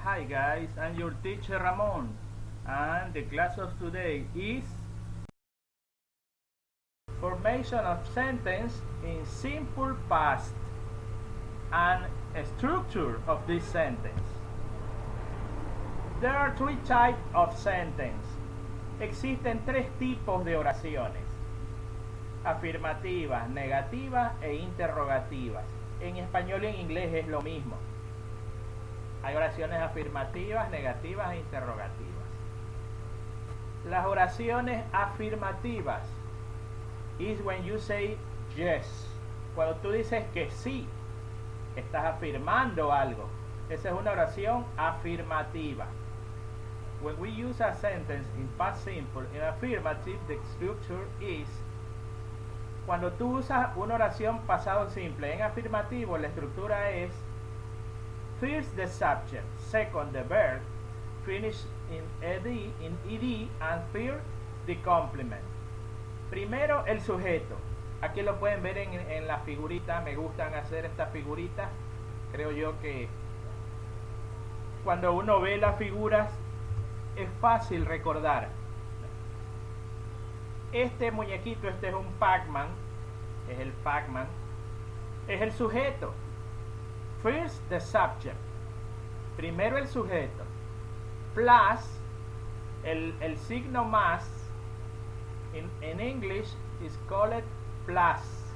Hi guys, I'm your teacher Ramon, and the class of today is formation of sentence in simple past and structure of this sentence. There are three types of sentence. Existen tres tipos de oraciones: afirmativas, negativas e interrogativas. En español y en inglés es lo mismo. Hay oraciones afirmativas, negativas e interrogativas. Las oraciones afirmativas is when you say yes. Cuando tú dices que sí, estás afirmando algo. Esa es una oración afirmativa. When we use a sentence in past simple in affirmative, the structure is. Cuando tú usas una oración pasado simple en afirmativo, la estructura es first the subject, second the verb, finish in ed, and third the complement. Primero el sujeto. Aquí lo pueden ver en la figurita. Me gustan hacer estas figuritas. Creo yo que cuando uno ve las figuras es fácil recordar. Este muñequito, este es un Pac-Man, es el Pac-Man, es el sujeto. First the subject, primero el sujeto, plus el signo más, in English is called plus.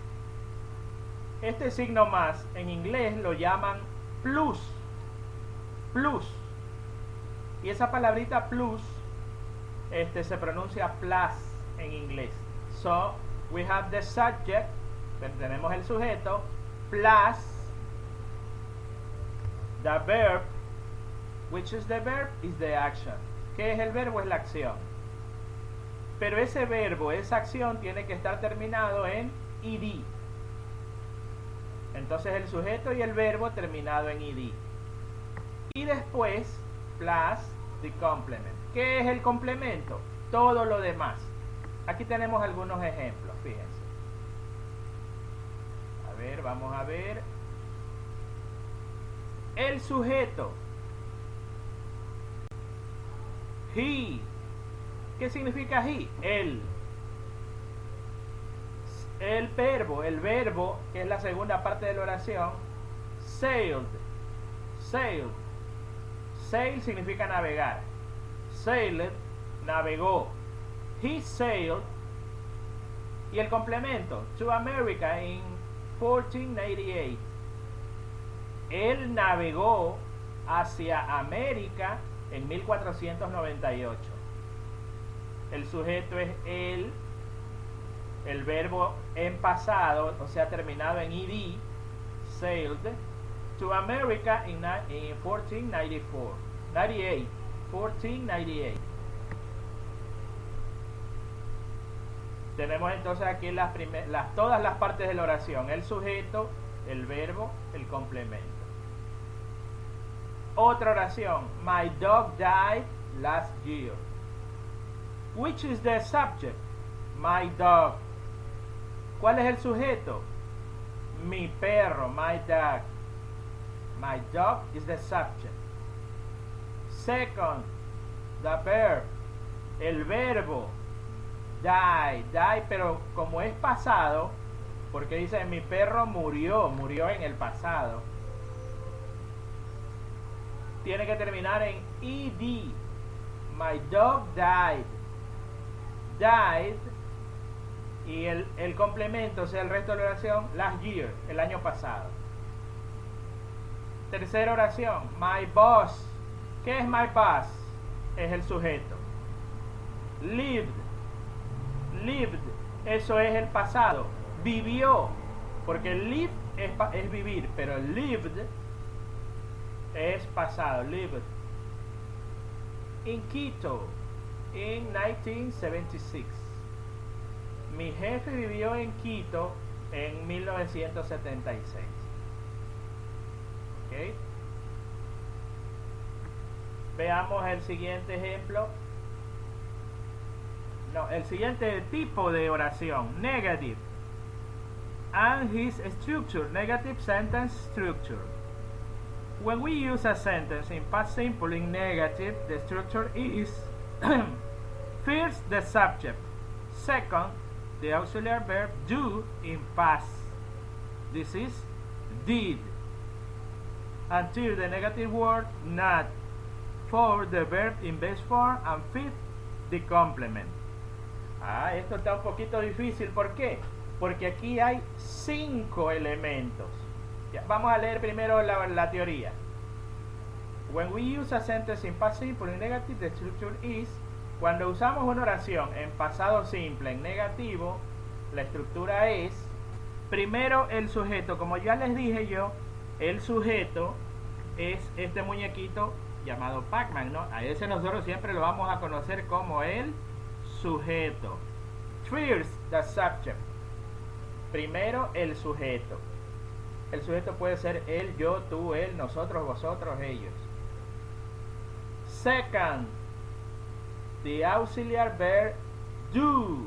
Este signo más en inglés lo llaman plus, y esa palabrita plus se pronuncia plus en inglés. So we have the subject, tenemos el sujeto, plus the verb. Which is the verb? Is the action. ¿Qué es el verbo? Es la acción. Pero ese verbo, esa acción tiene que estar terminado en ed. Entonces el sujeto y el verbo terminado en ed. Y después plus the complement. ¿Qué es el complemento? Todo lo demás. Aquí tenemos algunos ejemplos, fíjense. A ver, vamos a ver. El sujeto. He. ¿Qué significa he? Él. El verbo, que es la segunda parte de la oración, sailed. Sailed. Sail significa navegar. Sailed, navegó. He sailed. Y el complemento, to America in 1498. Él navegó hacia América en 1498. El sujeto es él, el verbo en pasado, o sea, terminado en ed, sailed to America in 1498. 1498. Tenemos entonces aquí todas las partes de la oración: el sujeto, el verbo, el complemento. Otra oración: my dog died last year. Which is the subject? My dog. ¿Cuál es el sujeto? Mi perro, my dog. My dog is the subject. Second, the verb. El verbo. Die, pero como es pasado, porque dice mi perro murió en el pasado, tiene que terminar en ed. My dog died. Died. Y el complemento, o sea, el resto de la oración, last year, el año pasado. Tercera oración, my boss. ¿Qué es my boss? Es el sujeto. Lived. Lived, eso es el pasado. Vivió, porque live es vivir, pero lived es pasado. Lived in Quito in 1976. Mi jefe vivió en Quito en 1976. ¿Ok? Veamos el siguiente ejemplo. No, el siguiente tipo de oración, negative. And his structure, negative sentence structure. When we use a sentence in past simple in negative, the structure is first the subject, second the auxiliary verb do in past. This is did. Until the negative word not. Fourth the verb in base form, and fifth the complement. Esto está un poquito difícil. ¿Por qué? Porque aquí hay 5 elementos. Ya, vamos a leer primero la teoría. When we use a sentence in past simple in negative, the structure is. Cuando usamos una oración en pasado simple en negativo, la estructura es primero el sujeto. Como ya les dije yo, el sujeto es este muñequito llamado Pac-Man, ¿no? A ese nosotros siempre lo vamos a conocer como el sujeto. First, the subject. Primero el sujeto. El sujeto puede ser él, yo, tú, él, nosotros, vosotros, ellos. Second, the auxiliary verb do.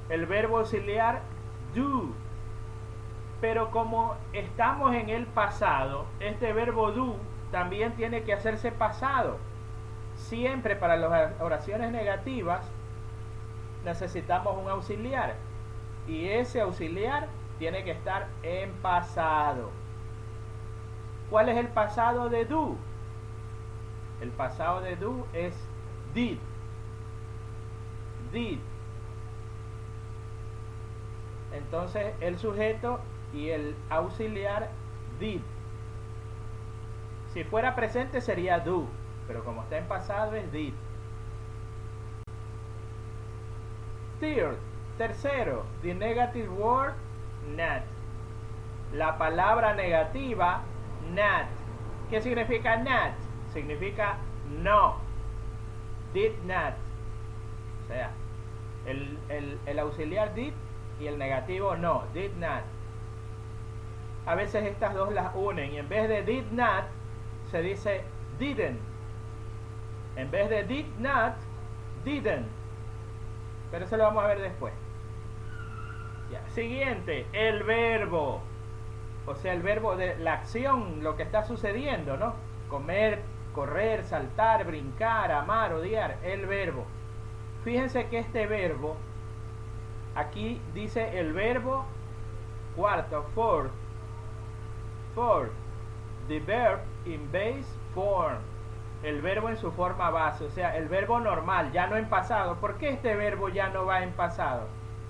El verbo auxiliar do. Pero como estamos en el pasado, este verbo do también tiene que hacerse pasado. Siempre para las oraciones negativas necesitamos un auxiliar. Y ese auxiliar tiene que estar en pasado. ¿Cuál es el pasado de do? El pasado de do es did. Did. Entonces el sujeto y el auxiliar did. Si fuera presente sería do, pero como está en pasado es did. Third, tercero, the negative word not. La palabra negativa not. ¿Qué significa not? Significa no. Did not. O sea, el auxiliar did y el negativo no. Did not. A veces estas dos las unen y en vez de did not se dice didn't. En vez de did not, didn't. Pero eso lo vamos a ver después. Ya. Siguiente, el verbo. O sea, el verbo de la acción, lo que está sucediendo, ¿no? Comer, correr, saltar, brincar, amar, odiar. El verbo. Fíjense que este verbo, aquí dice el verbo cuarto, fourth. Fourth, the verb in base form. El verbo en su forma base, o sea, el verbo normal, ya no en pasado. ¿Por qué este verbo ya no va en pasado?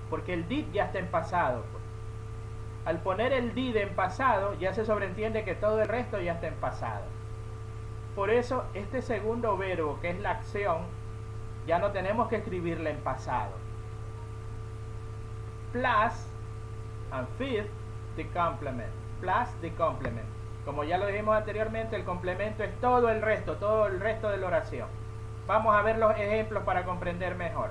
Porque el did ya está en pasado. Al poner el did en pasado, ya se sobreentiende que todo el resto ya está en pasado. Por eso, este segundo verbo, que es la acción, ya no tenemos que escribirle en pasado. Plus, and fifth, the complement. Plus the complement. Como ya lo dijimos anteriormente, el complemento es todo el resto de la oración. Vamos a ver los ejemplos para comprender mejor.